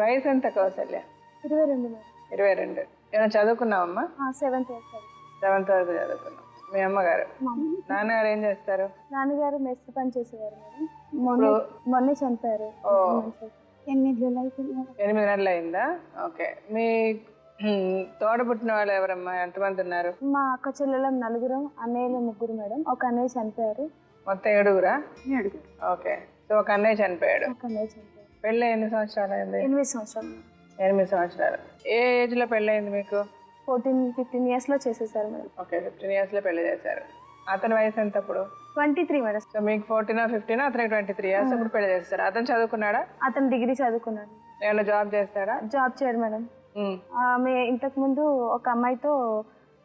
వయసు ఎంత కౌసల్య? 22 మేడం. 22. ఏమైనా చదువుకున్నావమ్మా? 7th వరకు. 7th వరకు చదువుకున్నావు. మీ అమ్మగారు? నాన్నగారు ఏం చేస్తారు? నాన్నగారు మేస్త్రి పని చేసేవారు మేడం. మొన్నే చనిపోయారు. 8 నెలలు అయిందా? ఓకే. మీ తోడబుట్టిన వాళ్ళు ఎవరమ్మా? ఎంతమంది ఉన్నారు? మా అక్క చెల్లెలం 4, అన్నయ్యలు 3 మేడం. ఒక అన్నయ్య చనిపోయారు. మొత్తం 7గురా? 7. ఓకే. సో ఒక అన్నయ్య చనిపోయాడు. పెళ్ళి ఎన్ని సంవత్సరాలు అయింది? 8 సంవత్సరాలు. 8 సంవత్సరాలు. ఏ ఏజ్ లో పెళ్ళయింది మీకు? 14-15 years లో చేసేసారు మేడం. ఓకే, 15 years లో పెళ్లి చేశారు. అతని వయసు ఎంత అప్పుడు? 23 మేడం. సో మీకు 14 or 15, అతనికి 23 years అప్పుడు పెళ్లి చేస్తారు. అతను చదువుకున్నాడా? అతను డిగ్రీ చదువుకున్నాడు. ఏమైనా జాబ్ చేస్తాడా? జాబ్ చేయడు మేడం. ఆమె ఇంతకు ముందు ఒక అమ్మాయితో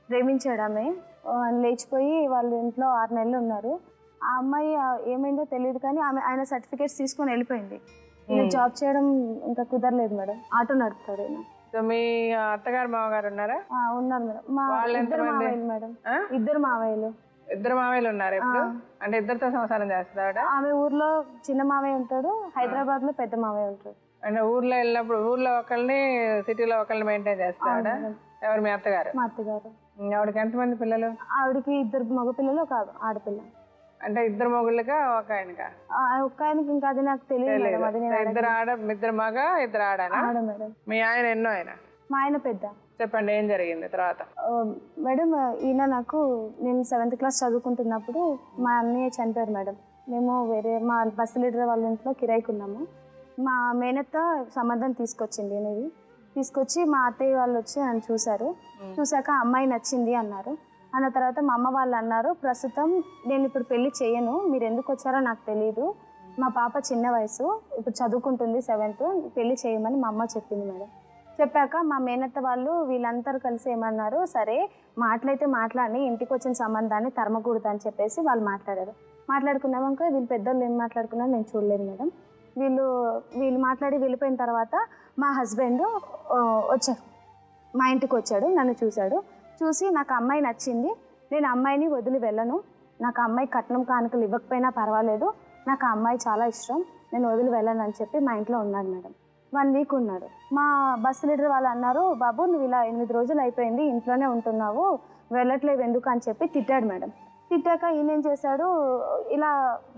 ప్రేమించాడు. ఆమె లేచిపోయి వాళ్ళ ఇంట్లో 6 నెలలు ఉన్నారు. ఆ అమ్మాయి ఏమైందో తెలియదు కానీ ఆయన సర్టిఫికేట్స్ తీసుకొని వెళ్ళిపోయింది. జాబ్ చేయడం ఇంకా కుదరలేదు మేడం. ఆటో నడుపుతాడు. సో మీ అత్తగారు మామగారు ఉన్నారా? ఉన్నారు మేడం. మా ఇద్దరు మావయ్యలు మేడం. ఇద్దరు మావయ్యలు ఉన్నారు. ఇప్పుడు అంటే ఇద్దరితో సంసారం చేస్తాడా? ఆమె ఊర్లో చిన్న మావయ్య ఉంటాడు, హైదరాబాద్ లో పెద్ద మావయ్య ఉంటాడు. అంటే ఊర్లో వెళ్ళినప్పుడు ఊర్లో ఒకళ్ళని, సిటీలో ఒకళ్ళని మెయింటైన్ చేస్తాడా? ఎవరు? మీ అత్తగారు? మా అత్తగారు. ఆవిడకి ఎంతమంది పిల్లలు? ఆవిడకి 2 మగ పిల్లలు, ఒక ఆడపిల్ల. అంటే 2 మొగుళ్ళుగా ఒక ఆయనకా? ఒక ఆయనకి ఇంకా అది నాకు తెలియదు. 2 మగ 2 ఆడనా? మేడం. మీ ఆయన ఎన్నో? ఆయన మా ఆయన పెద్ద. చెప్పండి ఏం జరిగింది తర్వాత? మేడం ఈయన నేను 7th క్లాస్ చదువుకుంటున్నప్పుడు మా అన్నయ్య చనిపోయారు మేడం. మేము వేరే మా బస్సు లీడర్ వాళ్ళ ఇంట్లో కిరాయికి ఉన్నాము. మా మేనత్త సంబంధం తీసుకొచ్చింది అనేది. తీసుకొచ్చి మా అత్తయ్య వాళ్ళు వచ్చి నన్ను చూశారు. చూశాక అమ్మాయి నచ్చింది అన్నారు. అన్న తర్వాత మా అమ్మ వాళ్ళు అన్నారు, ప్రస్తుతం నేను ఇప్పుడు పెళ్లి చేయను, మీరు ఎందుకు వచ్చారో నాకు తెలియదు, మా పాప చిన్న వయసు, ఇప్పుడు చదువుకుంటుంది 7th, పెళ్లి చేయమని మా అమ్మ చెప్పింది మేడం. చెప్పాక మా మేనత్త వాళ్ళు వీళ్ళందరూ కలిసి ఏమన్నారు, సరే మాటలైతే మాట్లాడి ఇంటికి వచ్చిన సంబంధాన్ని తరమకూడదు అని చెప్పేసి వాళ్ళు మాట్లాడారు. మాట్లాడుకున్నాక వీళ్ళు పెద్దోళ్ళు ఏం మాట్లాడుకున్నారో నేను చూడలేదు మేడం. వీళ్ళు మాట్లాడి వెళ్ళిపోయిన తర్వాత మా హస్బెండ్ వచ్చారు, మా ఇంటికి వచ్చాడు, నన్ను చూశాడు. చూసి నాకు అమ్మాయి నచ్చింది, నేను అమ్మాయిని వదిలి వెళ్ళను, నాకు అమ్మాయి కట్నం కానుకలు ఇవ్వకపోయినా పర్వాలేదు, నాకు ఆ అమ్మాయి చాలా ఇష్టం, నేను వదిలి వెళ్ళను అని చెప్పి మా ఇంట్లో ఉన్నాడు మేడం. 1 week ఉన్నాడు. మా బస్సు లీడర్ వాళ్ళు అన్నారు, బాబు నువ్వు ఇలా 8 రోజులు అయిపోయింది ఇంట్లోనే ఉంటున్నావు, వెళ్ళట్లేవు ఎందుకు అని చెప్పి తిట్టాడు మేడం. తిట్టాక ఈయన ఏం చేశాడు, ఇలా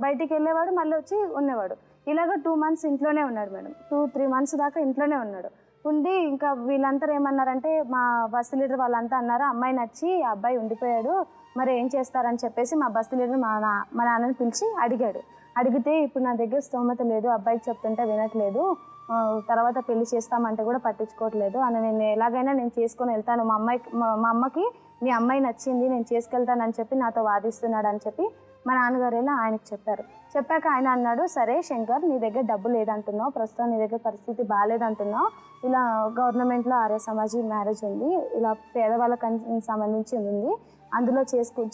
బయటికి వెళ్ళేవాడు, మళ్ళీ వచ్చి ఉన్నవాడు. ఇలాగ 2 months ఇంట్లోనే ఉన్నాడు మేడం. 2-3 months దాకా ఇంట్లోనే ఉన్నాడు. ఉండి ఇంకా వీళ్ళంతా ఏమన్నారంటే, మా బస్సు లీడర్ వాళ్ళంతా అన్నారు, అమ్మాయి నచ్చి ఆ అబ్బాయి ఉండిపోయాడు, మరి ఏం చేస్తారని చెప్పేసి మా బస్సు లీడర్ మా నాన్నని పిలిచి అడిగాడు. అడిగితే ఇప్పుడు నా దగ్గర స్తోమత లేదు, అబ్బాయికి చెప్తుంటే వినట్లేదు, తర్వాత పెళ్లి చేస్తామంటే కూడా పట్టించుకోవట్లేదు అని, నేను ఎలాగైనా నేను చేసుకొని వెళ్తాను, మా అమ్మకి మీ అమ్మాయి నచ్చింది నేను చేసుకెళ్తానని చెప్పి నాతో వాదిస్తున్నాడు అని చెప్పి మా నాన్నగారు ఇలా ఆయనకు చెప్పారు. చెప్పాక ఆయన అన్నాడు, సరే శంకర్ నీ దగ్గర డబ్బు లేదంటున్నావు, ప్రస్తుతం నీ దగ్గర పరిస్థితి బాగాలేదంటున్నావు, ఇలా గవర్నమెంట్లో ఆర్య సమాజీ మ్యారేజ్ ఉంది, ఇలా పేదవాళ్ళకి సంబంధించి ఉంది, అందులో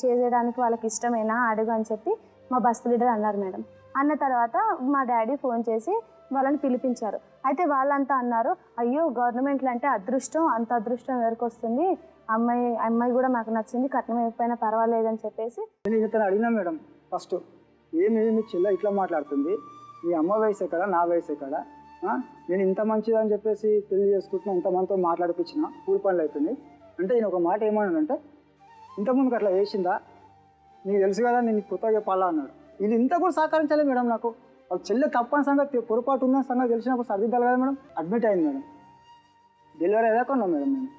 చేయడానికి వాళ్ళకి ఇష్టమేనా అడుగు అని చెప్పి మా బస్ లీడర్ అన్నారు మేడం. అన్న తర్వాత మా డాడీ ఫోన్ చేసి వాళ్ళని పిలిపించారు. అయితే వాళ్ళంతా అన్నారు, అయ్యో గవర్నమెంట్లో అంటే అదృష్టం, అంత అదృష్టం ఎవరికి వస్తుంది, అమ్మాయి కూడా మాకు నచ్చింది, కట్నం అయిపోయినా పర్వాలేదని చెప్పేసి నేను ఇతను అడిగినా మేడం. ఫస్ట్ ఏమి మీ చెల్ల ఇట్లా మాట్లాడుతుంది, మీ అమ్మ వయసు ఎక్కడ, నా వయసు ఎక్కడ, నేను ఇంత మంచిదని చెప్పేసి పెళ్లి చేసుకుంటున్నా, ఇంతమందితో మాట్లాడిపించిన కూలి పనులు అవుతుంది అంటే, నేను ఒక మాట ఏమన్నానంటే, ఇంతకుముందుకు అట్లా వేసిందా నీకు తెలుసు కదా, నేను కొత్తగా చెప్పాలా అన్నాడు. వీళ్ళు ఇంత కూడా సహకరించలేదు మేడం. నాకు వాళ్ళ చెల్లె తప్పని సంగతి, పొరపాటు ఉన్న సంగతి తెలిసినప్పుడు సర్దిద్దాలి కదా మేడం. అడ్మిట్ అయింది మేడం. డెలివరీ అయ్యాక ఉన్నాం మేడం. నేను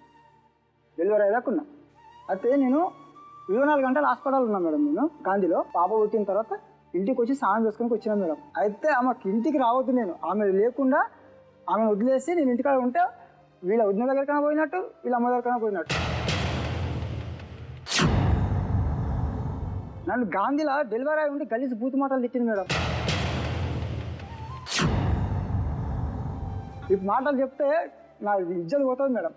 డెలివరీ అయ్యాక ఉన్నా. అయితే నేను 24 గంటలు హాస్పిటల్ ఉన్నాను మేడం. నేను గాంధీలో పాప పుట్టిన తర్వాత ఇంటికి వచ్చి స్నానం చేసుకుని వచ్చినా మేడం. అయితే ఆమెకి ఇంటికి రావద్దు, నేను ఆమె లేకుండా ఆమెను వదిలేసి నేను ఇంటికాడ ఉంటే వీళ్ళ వదిన దగ్గరికైనా పోయినట్టు, వీళ్ళ అమ్మ దగ్గరికైనా పోయినట్టు. నన్ను గాంధీలో డెలివరీ అయి ఉండి గలీజ్ బూతు మాటలు తిట్టింది మేడం. ఈ మాటలు చెప్తే నా ఇజ్జత్ పోతుంది మేడం.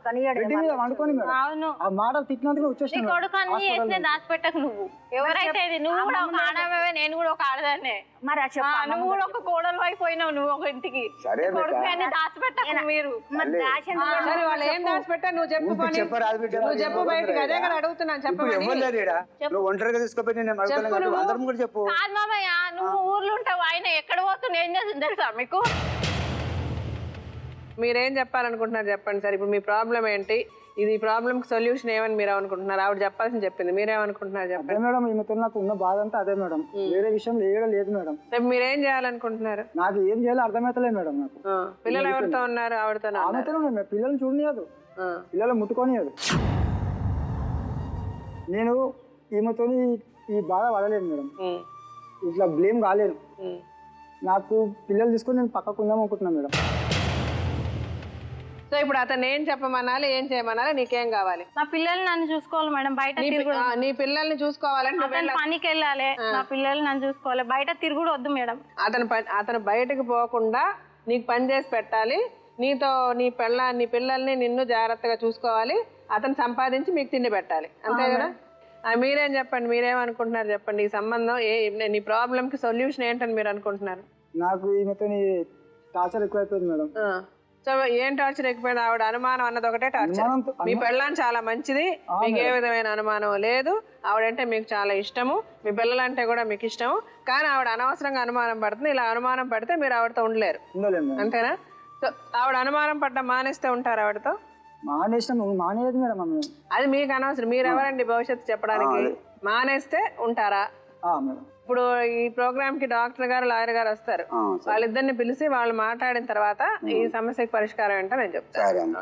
అనుకోని మేడం ఆ మాటలు తిట్టినందుకు వచ్చేసాను. దాచిపెట్టకు నువ్వు, ఎవరైతే నువ్వు కూడా ఒక ఆడవే, నేను కూడా ఒక ఆడదాన్నే, మరి నువ్వు కూడా ఒక కోడలు అయిపోయినావు, నువ్వు ఒక ఇంటికి కొడుకు దాచిపెట్టకు మీరు. వాళ్ళు ఏం దాచిపెట్టారు నువ్వు చెప్పు, నువ్వు చెప్పు బయటకి. అదే కదా అడుగుతున్నాను, చెప్పు. ఒంటరిగా తీసుకుపోయి చెప్పు. కాదు మామయ్య, నువ్వు ఊర్లో ఉంటావు, ఆయన ఎక్కడ పోతున్నా ఏం చేస్తుంది తెలుసా మీకు? మీరేం చెప్పాలనుకుంటున్నారు చెప్పండి సార్. ఇప్పుడు మీ ప్రాబ్లం ఏంటి, ఇది ప్రాబ్లంకి సొల్యూషన్ ఏమని మీరు అనుకుంటున్నారు? ఆవిడ చెప్పాల్సింది చెప్పింది, మీరేమనుకుంటున్నారు చెప్పండి. అదే మేడం, ఈమెతో నాకు ఉన్న బాధ అంతా అదే మేడం, వేరే విషయం లేదు మేడం. మీరేం చేయాలనుకుంటున్నారు? నాకు ఏం చేయాలో అర్థమవుతలేదు మేడం. నాకు పిల్లలు ఎవరితో ఉన్నారు? ఆవిడతో. ఆమెతో పిల్లల్ని చూడనియదు, పిల్లలు ముట్టుకోనియదు. నేను ఈమెతో ఈ బాధ పడలేను మేడం, ఇట్లా బ్లేమ్ కాలేను. నాకు పిల్లలు తీసుకొని నేను పక్కకు ఉందాం అనుకుంటున్నాను మేడం. సో ఇప్పుడు అతను ఏం చెప్పమనాలి, ఏం చేయమనాలి, నీకేం కావాలి? నా పిల్లల్ని నన్ను చూసుకోవాలి మేడం, బయట తిరుగుడు. నీ పిల్లల్ని చూసుకోవాలంటే పనికి వెళ్ళాలి, నా పిల్లల్ని నన్ను చూసుకోవాలి, బయట తిరుగుడు వద్దు మేడం. అతను బయటకు పోకుండా నీకు పని చేసి పెట్టాలి, నీతో నీ పిల్లల్ని నిన్ను జాగ్రత్తగా చూసుకోవాలి, అతను సంపాదించి మీకు తిండి పెట్టాలి, అంతే కదా? మీరేం చెప్పండి, మీరేమనుకుంటున్నారు చెప్పండి. ఈ సంబంధం నీ ప్రాబ్లంకి సొల్యూషన్ ఏంటని మీరు అనుకుంటున్నారు? నాకు ఈమెతో టార్చర్ ఎక్కువైపోయింది మేడం. సో ఏం టార్చర్ ఎక్కువైంది? ఆవిడ అనుమానం అన్నది ఒకటే టార్చర్. మీ పెళ్ళాన్ని చాలా మంచిది, మీకు ఏ విధమైన అనుమానం లేదు, ఆవిడంటే మీకు చాలా ఇష్టము, మీ పిల్లలంటే కూడా మీకు ఇష్టము, కానీ ఆవిడ అనవసరంగా అనుమానం పడుతుంది. ఇలా అనుమానం పడితే మీరు ఆవిడతో ఉండలేరు, అంతేనా? సో ఆవిడ అనుమానం పడ్డ మానేస్తే ఉంటారు ఆవిడతో? మానేది మేడం. అది మీకు అనవసరం, మీరు ఎవరండి భవిష్యత్తు చెప్పడానికి? మానేస్తే ఉంటారా? ఇప్పుడు ఈ ప్రోగ్రామ్ కి డాక్టర్ గారు, లాయర్ గారు వస్తారు, వాళ్ళిద్దరిని పిలిచి వాళ్ళు మాట్లాడిన తర్వాత ఈ సమస్యకి పరిష్కారం ఏంటో నేను చెప్తాను.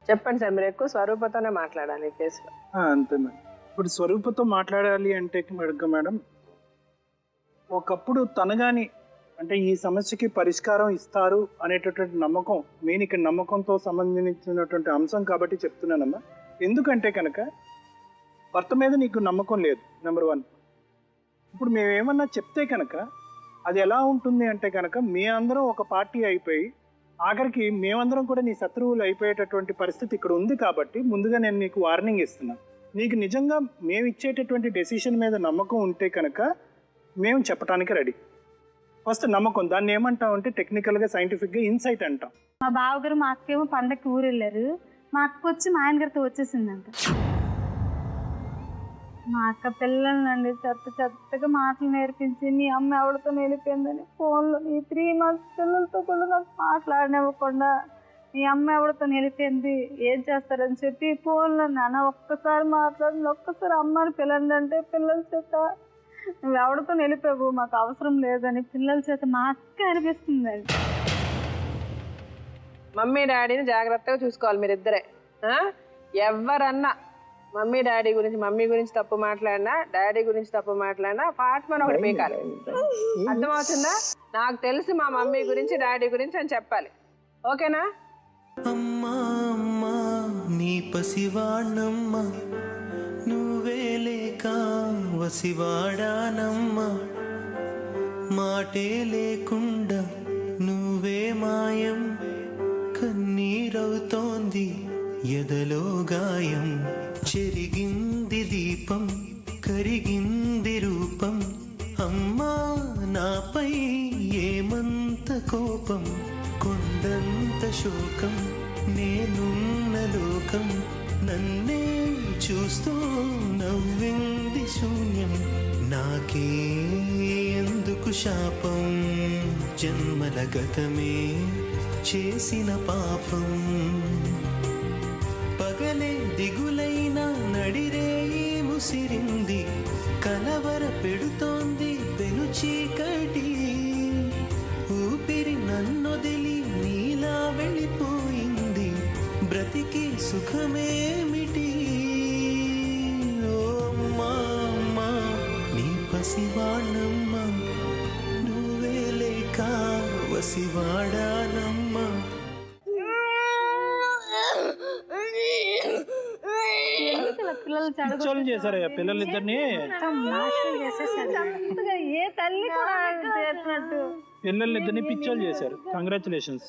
చెప్పండి సార్, మీరు ఎక్కువ స్వరూపతోనే మాట్లాడాలి ఈ కేసులో. అంతే మేడం. ఇప్పుడు స్వరూపతో మాట్లాడాలి అంటే మేడం, ఒకప్పుడు తను కానీ అంటే ఈ సమస్యకి పరిష్కారం ఇస్తారు అనేటటువంటి నమ్మకం, మెయిన్ ఇక్కడ నమ్మకంతో సంబంధించినటువంటి అంశం కాబట్టి చెప్తున్నానమ్మా. ఎందుకంటే కనుక భర్త మీద నీకు నమ్మకం లేదు, నెంబర్ 1. ఇప్పుడు మేమేమన్నా చెప్తే కనుక అది ఎలా ఉంటుంది అంటే కనుక మీ అందరం ఒక పార్టీ అయిపోయి ఆఖరికి మేమందరం కూడా నీ శత్రువులు అయిపోయేటటువంటి పరిస్థితి ఇక్కడ ఉంది. కాబట్టి ముందుగా నేను నీకు వార్నింగ్ ఇస్తున్నాను. నీకు నిజంగా మేము ఇచ్చేటటువంటి డెసిషన్ మీద నమ్మకం ఉంటే కనుక మేము చెప్పడానికి రెడీ. ఫస్ట్ నమ్మకం, దాన్ని ఏమంటాం అంటే టెక్నికల్గా సైంటిఫిక్గా ఇన్సైట్ అంటాం. మా బావగారు మా అక్కేమో పండగకి ఊరు వెళ్ళారు, మా అక్క వచ్చి మా ఆయన గారితో వచ్చేసిందంట. మా అక్క పిల్లలండి చెత్తగా మాటలు నేర్పించి నీ అమ్మ ఎవరితో వెళ్ళిపోయిందని ఫోన్లో ఈ 3 months పిల్లలతో కూడా నాకు మాట్లాడనివ్వకుండా నీ అమ్మ ఎవరితో వెళ్ళిపోయింది ఏం చేస్తారని చెప్పి ఫోన్లో నాన్న ఒక్కసారి మాట్లాడి ఒక్కసారి అమ్మని పిల్లండి అంటే పిల్లల చేత నువ్వు ఎవరితో వెళ్ళిపోయావు మాకు అవసరం లేదని పిల్లల చేత మా అక్క అనిపిస్తుందండి. మమ్మీ డాడీని జాగ్రత్తగా చూసుకోవాలి మీరిద్దరే. ఎవరన్నా మమ్మీ గురించి తప్పు మాట్లాడినా, డాడీ గురించి తప్పు మాట్లాడినా ఫాట్మన్ ఒకటి పీకాలి, అర్థమవుతుందా? నాకు తెలిసి మా మమ్మీ గురించి డాడీ గురించి అని చెప్పాలి, ఓకేనా? అమ్మా అమ్మా నీ పసివాణమ్మ నువ్వే లేక వసివాడానమ్మా, మాటే లేకుండా నువ్వే మాయం, కన్నీరవుతోంది ఎదలో గాయం, చెరిగింది దీపం కరిగింది రూపం, అమ్మా నాపై ఏమంత కోపం, కొండంత శోకం నేనున్న లోకం, నన్నే చూస్తూ నవ్వింది శూన్యం, నాకే ఎందుకు శాపం, జన్మల గతమే చేసిన పాపం, పగలే దిగులైన నడిరేయి ముసిరింది, కలవర పెడుతోంది పెను చీకటి, ఊపిరి నన్నొదిలి నీలా వెళ్ళిపోయింది, బ్రతికి సుఖమేమిటి, ఓ అమ్మా అమ్మా నీ పసివాణమ్మ నువ్వే లేక వసివాడానమ్మా. పిచ్చోళ్ళు చేశారయ్యా పిల్లలిద్దరిని, ఏ తల్లి కూడా చేసినట్టు పిల్లలిద్దరిని పిచ్చోళ్ళు చేశారు. కంగ్రాచులేషన్స్.